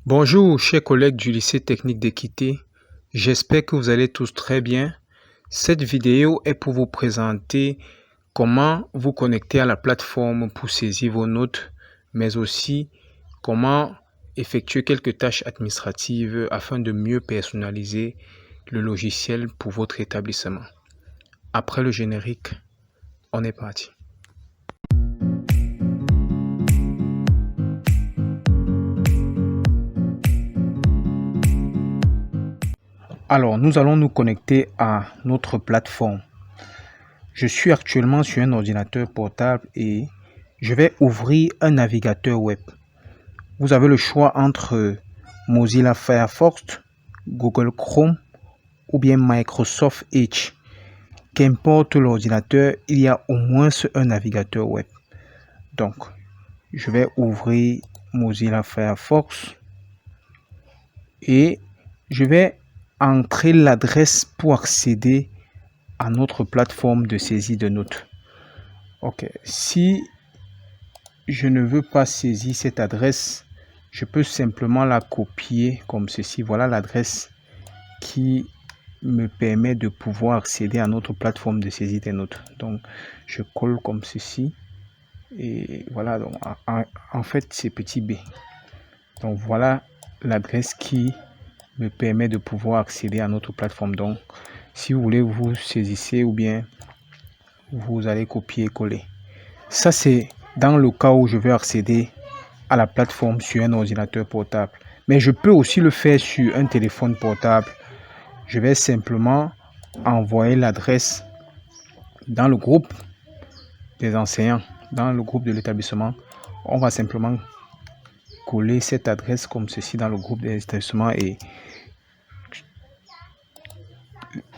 Bonjour, chers collègues du lycée technique d'Équité. J'espère que vous allez tous très bien. Cette vidéo est pour vous présenter comment vous connecter à la plateforme pour saisir vos notes, mais aussi comment effectuer quelques tâches administratives afin de mieux personnaliser le logiciel pour votre établissement. Après le générique, on est parti. Alors, nous allons nous connecter à notre plateforme. Je suis actuellement sur un ordinateur portable et je vais ouvrir un navigateur web. Vous avez le choix entre Mozilla Firefox, Google Chrome ou bien Microsoft Edge. Qu'importe l'ordinateur, il y a au moins un navigateur web. Donc, je vais ouvrir Mozilla Firefox et je vais entrer l'adresse pour accéder à notre plateforme de saisie de notes. Ok, si je ne veux pas saisir cette adresse, je peux simplement la copier comme ceci. Voilà l'adresse qui me permet de pouvoir accéder à notre plateforme de saisie des notes. Donc, je colle comme ceci. Et voilà, donc en fait, c'est petit b. Donc, voilà l'adresse qui me permet de pouvoir accéder à notre plateforme. Donc, si vous voulez, vous saisissez ou bien vous allez copier-coller. Ça, c'est dans le cas où je veux accéder à la plateforme sur un ordinateur portable. Mais je peux aussi le faire sur un téléphone portable. Je vais simplement envoyer l'adresse dans le groupe des enseignants, dans le groupe de l'établissement. On va simplement coller cette adresse comme ceci dans le groupe des établissements et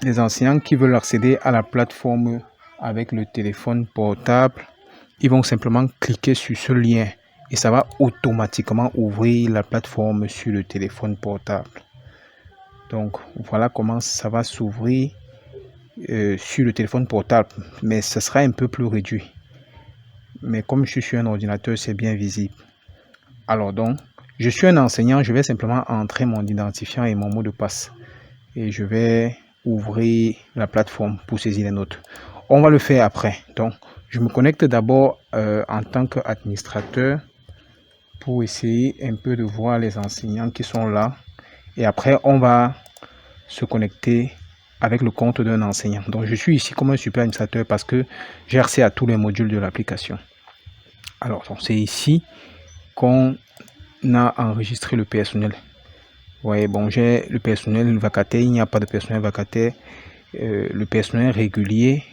les enseignants qui veulent accéder à la plateforme avec le téléphone portable, ils vont simplement cliquer sur ce lien et ça va automatiquement ouvrir la plateforme sur le téléphone portable. Donc voilà comment ça va s'ouvrir sur le téléphone portable, mais ce sera un peu plus réduit. Mais comme je suis sur un ordinateur, c'est bien visible. Alors donc, je suis un enseignant, je vais simplement entrer mon identifiant et mon mot de passe. Et je vais ouvrir la plateforme pour saisir les notes. On va le faire après. Donc, je me connecte d'abord en tant qu'administrateur pour essayer un peu de voir les enseignants qui sont là. Et après, on va se connecter avec le compte d'un enseignant. Donc, je suis ici comme un super administrateur parce que j'ai accès à tous les modules de l'application. Alors, c'est ici qu'on a enregistré le personnel. Ouais, bon, j'ai le personnel vacataire, il n'y a pas de personnel vacataire. Le personnel régulier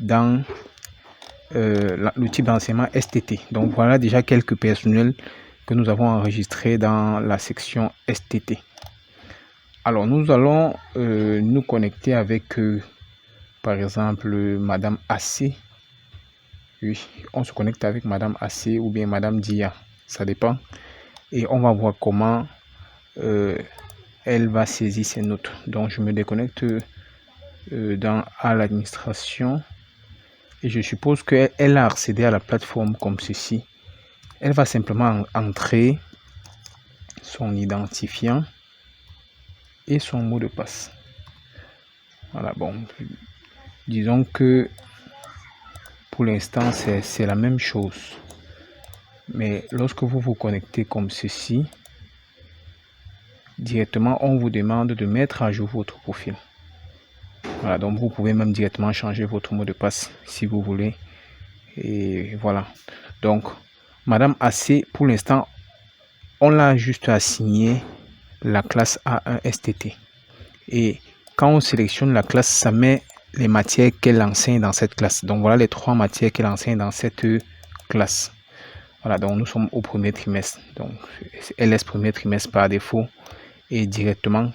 dans le type d'enseignement STT. Donc, voilà déjà quelques personnels que nous avons enregistrés dans la section STT. Alors, nous allons nous connecter avec, par exemple, Madame AC. Oui, on se connecte avec Madame AC ou bien Madame Dia, ça dépend. Et on va voir comment elle va saisir ses notes. Donc, je me déconnecte à l'administration et je suppose qu'elle a accédé à la plateforme comme ceci. Elle va simplement entrer son identifiant et son mot de passe. Voilà, bon, disons que pour l'instant c'est la même chose, mais lorsque vous vous connectez comme ceci, directement on vous demande de mettre à jour votre profil. Voilà, donc vous pouvez même directement changer votre mot de passe si vous voulez. Et voilà, donc Madame AC, pour l'instant on l'a juste assigné la classe A1 STT. Et quand on sélectionne la classe, ça met les matières qu'elle enseigne dans cette classe. Donc voilà les 3 matières qu'elle enseigne dans cette classe. Voilà, donc nous sommes au premier trimestre. Donc elle laisse premier trimestre par défaut et directement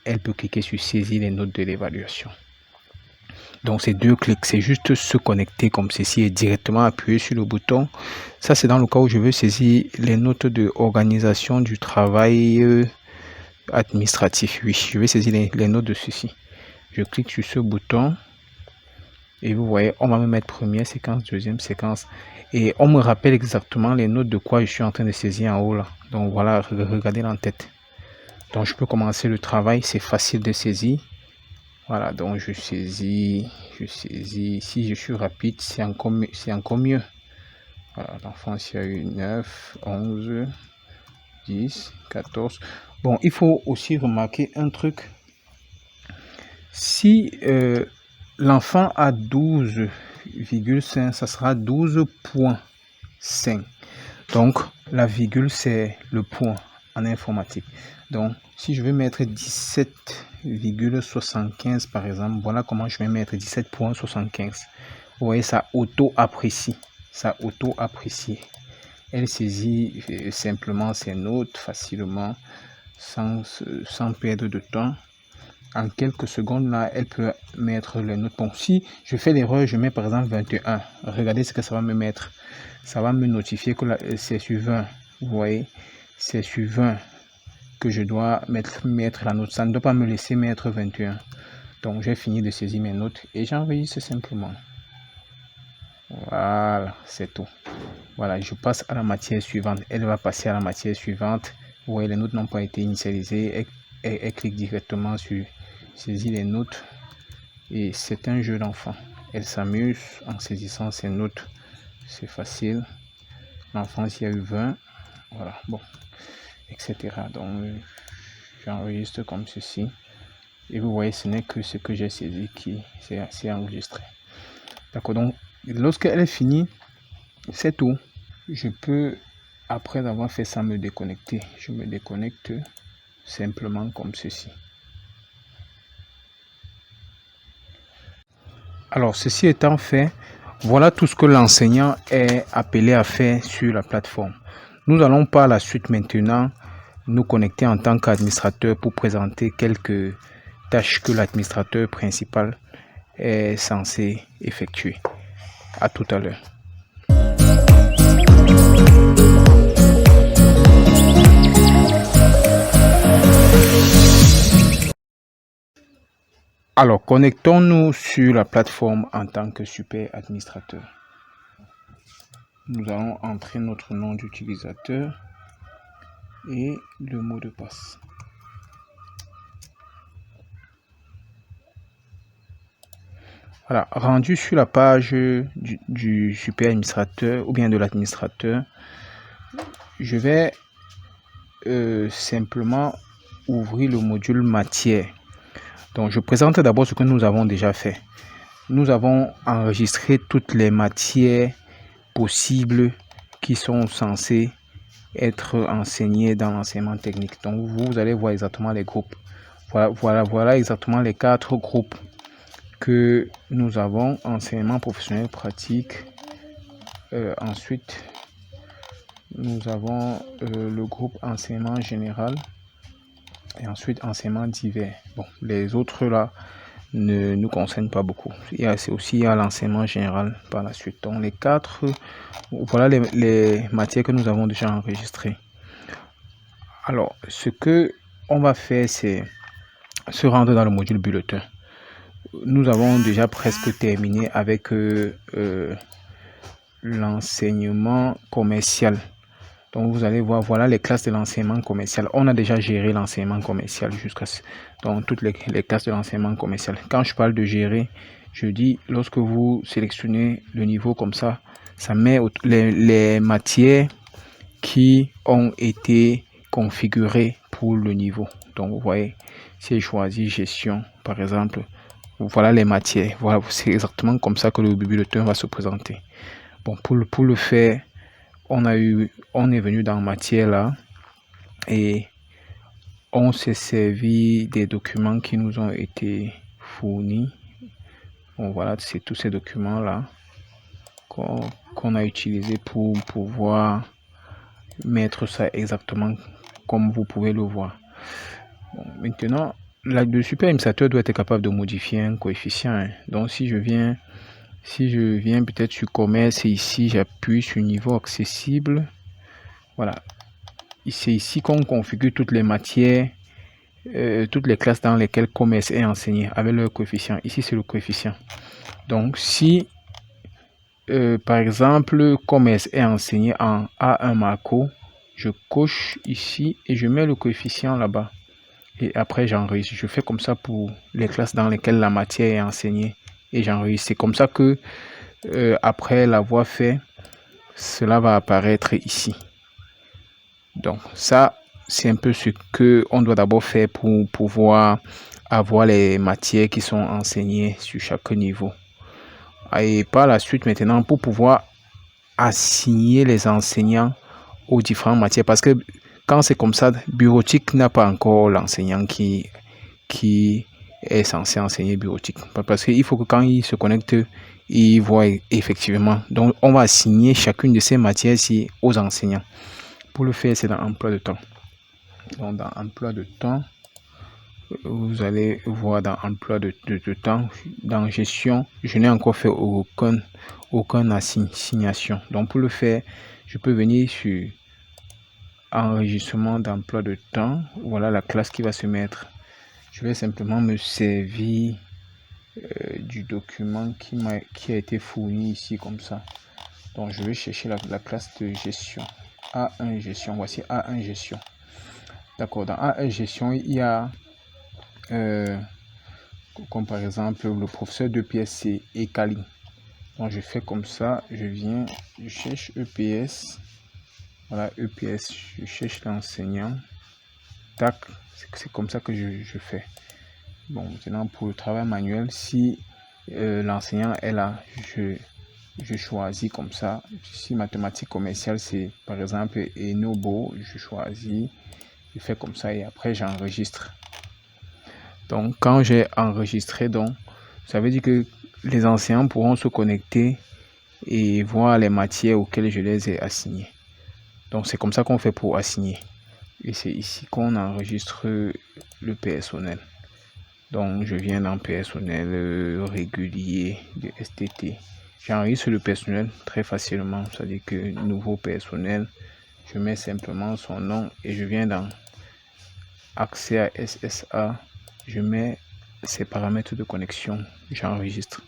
elle peut cliquer sur saisir les notes de l'évaluation. Donc c'est 2 clics, c'est juste se connecter comme ceci et directement appuyer sur le bouton. Ça c'est dans le cas où je veux saisir les notes de organisation du travail administratif. Oui, je vais saisir les notes de ceci. Je clique sur ce bouton Et vous voyez, on va me mettre première séquence, deuxième séquence. Et on me rappelle exactement les notes de quoi je suis en train de saisir en haut là. Donc voilà, regardez l'en-tête. Donc je peux commencer le travail, c'est facile de saisir. Voilà, donc je saisis. Si je suis rapide, c'est encore mieux. Voilà, l'enfant ici a eu 9, 11, 10, 14. Bon, il faut aussi remarquer un truc. Si l'enfant a 12,5, ça sera 12,5. Donc, la virgule, c'est le point en informatique. Donc, si je veux mettre 17,75 par exemple, voilà comment je vais mettre 17,75. Vous voyez, ça auto-apprécie. Ça auto-apprécie. Elle saisit simplement ses notes facilement, sans perdre de temps. En quelques secondes, là, elle peut mettre les notes. Bon, si je fais l'erreur, je mets par exemple 21. Regardez ce que ça va me mettre. Ça va me notifier que c'est sur 20. Vous voyez, c'est sur 20 que je dois mettre la note. Ça ne doit pas me laisser mettre 21. Donc, j'ai fini de saisir mes notes et j'enregistre simplement. Voilà, c'est tout. Voilà, je passe à la matière suivante. Elle va passer à la matière suivante. Vous voyez, les notes n'ont pas été initialisées. Elle clique directement sur saisir les notes. Et c'est un jeu d'enfant. Elle s'amuse en saisissant ses notes. C'est facile. L'enfant, il y a eu 20. Voilà, bon, etc. Donc, j'enregistre comme ceci. Et vous voyez, ce n'est que ce que j'ai saisi qui s'est enregistré. D'accord, donc, lorsqu'elle est finie, c'est tout. Je peux, après avoir fait ça, me déconnecter. Je me déconnecte simplement comme ceci. Alors, ceci étant fait, voilà tout ce que l'enseignant est appelé à faire sur la plateforme. Nous allons par la suite maintenant nous connecter en tant qu'administrateur pour présenter quelques tâches que l'administrateur principal est censé effectuer. À tout à l'heure. Alors, connectons-nous sur la plateforme en tant que super administrateur. Nous allons entrer notre nom d'utilisateur et le mot de passe. Voilà, rendu sur la page du super administrateur ou bien de l'administrateur, je vais simplement ouvrir le module matière. Donc, je présente d'abord ce que nous avons déjà fait. Nous avons enregistré toutes les matières possibles qui sont censées être enseignées dans l'enseignement technique. Donc, vous allez voir exactement les groupes. Voilà exactement les 4 groupes que nous avons: enseignement professionnel pratique. Ensuite, nous avons le groupe enseignement général. Et ensuite, enseignement divers. Bon, les autres là ne nous concernent pas beaucoup. C'est aussi à l'enseignement général par la suite. Donc, les 4, voilà les matières que nous avons déjà enregistrées. Alors, ce que on va faire, c'est se rendre dans le module bulletin. Nous avons déjà presque terminé avec l'enseignement commercial. Donc, vous allez voir, voilà les classes de l'enseignement commercial. On a déjà géré l'enseignement commercial jusqu'à donc toutes les classes de l'enseignement commercial. Quand je parle de gérer, je dis lorsque vous sélectionnez le niveau comme ça, ça met les matières qui ont été configurées pour le niveau. Donc, vous voyez, si je choisis gestion, par exemple, voilà les matières. Voilà, c'est exactement comme ça que le bulletin va se présenter. Bon, pour le faire, on est venu dans matière là et on s'est servi des documents qui nous ont été fournis. Bon, voilà, c'est tous ces documents là qu'on a utilisé pour pouvoir mettre ça exactement comme vous pouvez le voir. Bon, maintenant, le super administrateur doit être capable de modifier un coefficient, hein. Donc, si je viens peut-être sur commerce et ici j'appuie sur niveau accessible, voilà, c'est ici qu'on configure toutes les matières, toutes les classes dans lesquelles commerce est enseigné avec leur coefficient. Ici c'est le coefficient. Donc, si par exemple, comme est enseigné en A1 Macro, je coche ici et je mets le coefficient là-bas. Et après, j'enregistre. Je fais comme ça pour les classes dans lesquelles la matière est enseignée. Et j'enregistre. C'est comme ça que, après l'avoir fait, cela va apparaître ici. Donc, ça, c'est un peu ce qu'on doit d'abord faire pour pouvoir avoir les matières qui sont enseignées sur chaque niveau. Et par la suite, maintenant, pour pouvoir assigner les enseignants aux différentes matières, parce que quand c'est comme ça, bureautique n'a pas encore l'enseignant qui est censé enseigner bureautique. Parce qu'il faut que quand il se connecte, il voit effectivement. Donc, on va assigner chacune de ces matières-ci aux enseignants. Pour le faire, c'est dans emploi de temps. Donc, dans emploi de temps, vous allez voir dans emploi de temps, dans gestion, je n'ai encore fait aucune assignation. Donc, pour le faire, je peux venir sur enregistrement d'emploi de temps. Voilà la classe qui va se mettre. Je vais simplement me servir du document qui a été fourni ici comme ça. Donc, je vais chercher la classe de gestion. A1 gestion. Voici A1 gestion. D'accord. Dans A1 gestion, il y a comme par exemple le professeur d'EPS, c'est Ekali. Donc, je fais comme ça. Je viens, je cherche EPS. Voilà, EPS. Je cherche l'enseignant. Tac. C'est comme ça que je fais. Bon, maintenant pour le travail manuel, si l'enseignant est là, je choisis comme ça. Si mathématiques commerciales, c'est par exemple Enobo, je choisis, je fais comme ça et après j'enregistre. Donc quand j'ai enregistré, donc ça veut dire que les enseignants pourront se connecter et voir les matières auxquelles je les ai assignées. Donc c'est comme ça qu'on fait pour assigner. Et c'est ici qu'on enregistre le personnel. Donc, je viens dans personnel régulier de STT. J'enregistre le personnel très facilement. C'est-à-dire que nouveau personnel, je mets simplement son nom et je viens dans accès à SSA. Je mets ses paramètres de connexion. J'enregistre.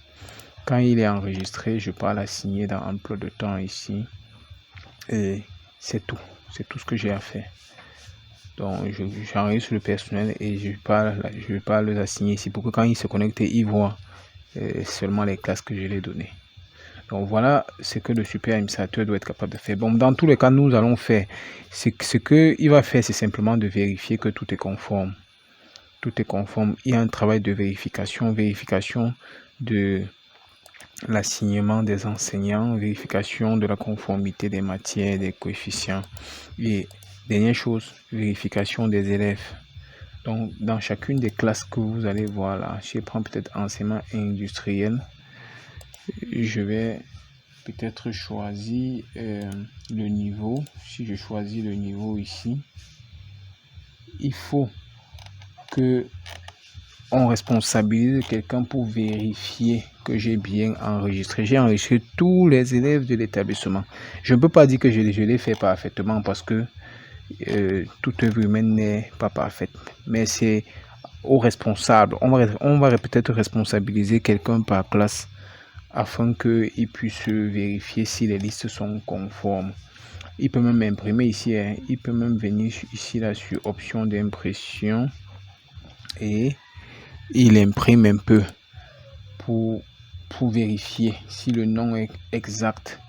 Quand il est enregistré, je pars l'assigner dans emploi de temps ici. Et c'est tout. C'est tout ce que j'ai à faire. Donc, j'enregistre le personnel et je vais pas les assigner ici pour que quand ils se connectent, ils voient seulement les classes que je les ai données. Donc, voilà ce que le super administrateur doit être capable de faire. Bon, dans tous les cas, nous allons faire. Ce qu'il va faire, c'est simplement de vérifier que tout est conforme. Tout est conforme. Il y a un travail de vérification de l'assignement des enseignants, vérification de la conformité des matières, des coefficients et dernière chose, vérification des élèves. Donc, dans chacune des classes que vous allez voir là, je prends peut-être enseignement industriel. Je vais peut-être choisir le niveau. Si je choisis le niveau ici, il faut que on responsabilise quelqu'un pour vérifier que j'ai bien enregistré. J'ai enregistré tous les élèves de l'établissement. Je ne peux pas dire que je l'ai fait parfaitement parce que toute œuvre humaine n'est pas parfaite, mais c'est au responsable. On va peut-être responsabiliser quelqu'un par classe afin qu'il puisse vérifier si les listes sont conformes. Il peut même imprimer ici, hein. Il peut même venir ici là sur option d'impression et il imprime un peu pour vérifier si le nom est exact,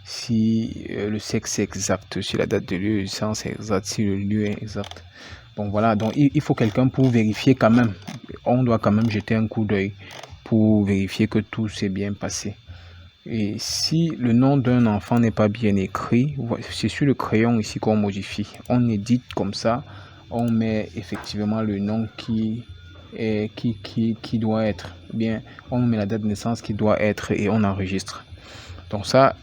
si le sexe est exact, si la date de naissance est exacte, si le lieu est exact. Bon voilà, donc il faut quelqu'un pour vérifier quand même. On doit quand même jeter un coup d'œil pour vérifier que tout s'est bien passé. Et si le nom d'un enfant n'est pas bien écrit, c'est sur le crayon ici qu'on modifie. On édite comme ça, on met effectivement le nom qui doit être, bien on met la date de naissance qui doit être et on enregistre. Donc ça,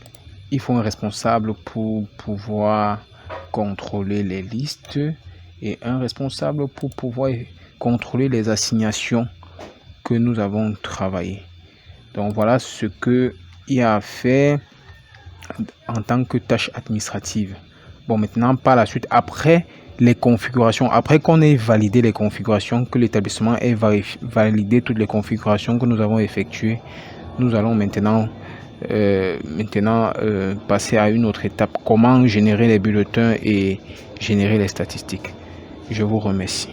il faut un responsable pour pouvoir contrôler les listes et un responsable pour pouvoir contrôler les assignations que nous avons travaillé. Donc voilà ce que il y a à faire en tant que tâche administrative. Bon, maintenant par la suite, après les configurations, après qu'on ait validé les configurations, que l'établissement ait validé toutes les configurations que nous avons effectuées, Nous allons maintenant passer à une autre étape. Comment générer les bulletins et générer les statistiques. Je vous remercie.